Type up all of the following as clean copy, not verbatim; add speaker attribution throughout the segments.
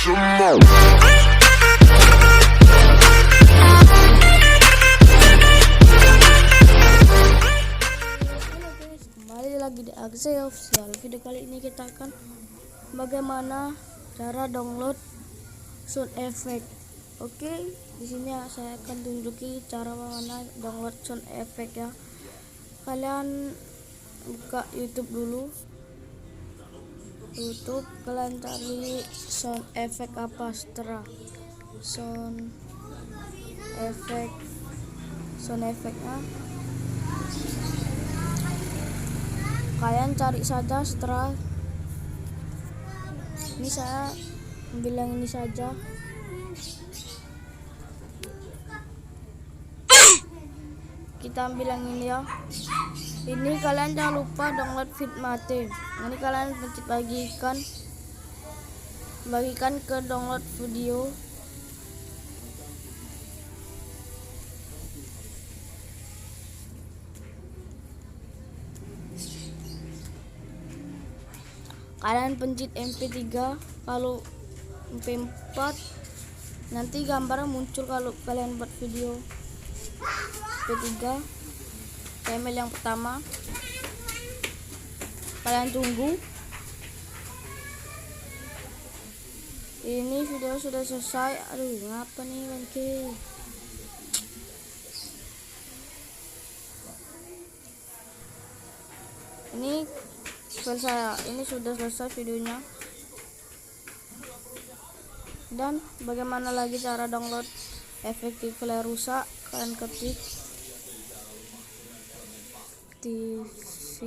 Speaker 1: Halo guys, kembali lagi di Axel Official. Video kali ini kita akan bagaimana cara download sound effect. Oke, di sini saya akan tunjuki cara bagaimana download sound effect ya. Kalian buka YouTube dulu. YouTube, kalian cari sound effect apa setelah sound effectnya kalian cari saja setelah ini. Saya ambil yang ini saja. Kita ambil yang ini ya. Ini kalian jangan lupa download Vidmate. Ini kalian pencet bagikan ke download video. Kalian pencet MP3, kalau MP4 nanti gambarnya muncul kalau kalian buat video. MP3 email yang pertama, kalian tunggu. Ini video sudah selesai. Aduh, ngapa nih bangke? Ini file saya, ini sudah selesai videonya. Dan bagaimana lagi cara download efektif file rusak? Kalian ketik TV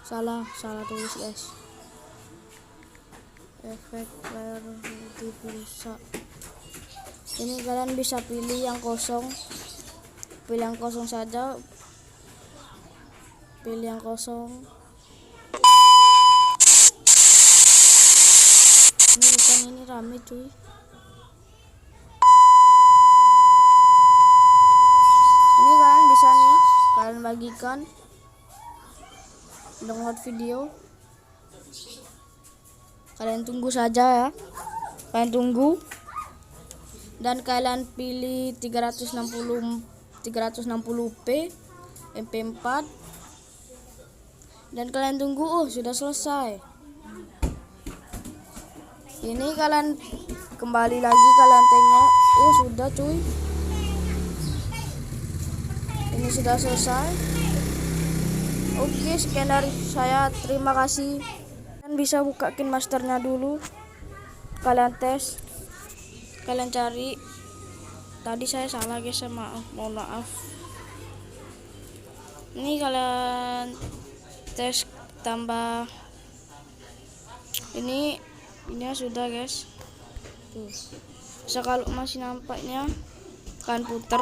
Speaker 1: salah tulis guys. Efek player TV rusak. Ini kalian bisa pilih yang kosong, saja, pilih yang kosong. Ini rame cuy. Ini kalian bisa nih, kalian bagikan download video. Kalian tunggu saja ya. Kalian tunggu dan kalian pilih 360p MP4 dan kalian tunggu. Oh, sudah selesai. Ini kalian kembali lagi, kalian tengok. Oh, sudah cuy. Ini sudah selesai. Oke, sekian dari saya. Terima kasih. Kalian bisa buka KineMasternya dulu. Kalian tes. Kalian cari. Tadi saya salah guys, mohon maaf. Ini kalian tes tambah. Ini sudah guys. Tuh. So, kalau masih nampaknya kalian putar.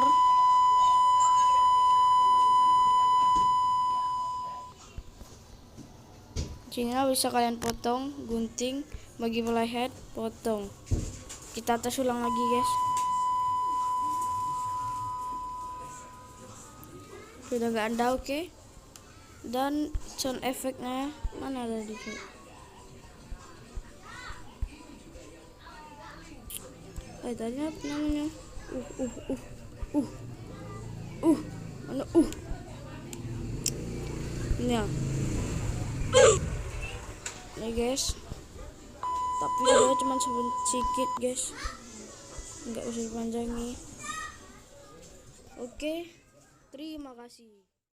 Speaker 1: Sini bisa kalian potong, gunting, bagi playhead, potong. Kita tes ulang lagi guys. Sudah gak ada, oke. Dan sound efeknya mana tadi cuy? Tadi apa namanya? Mana ini ya. Nih guys, tapi dia cuma sedikit guys, nggak usah dipanjangi. Oke, terima kasih.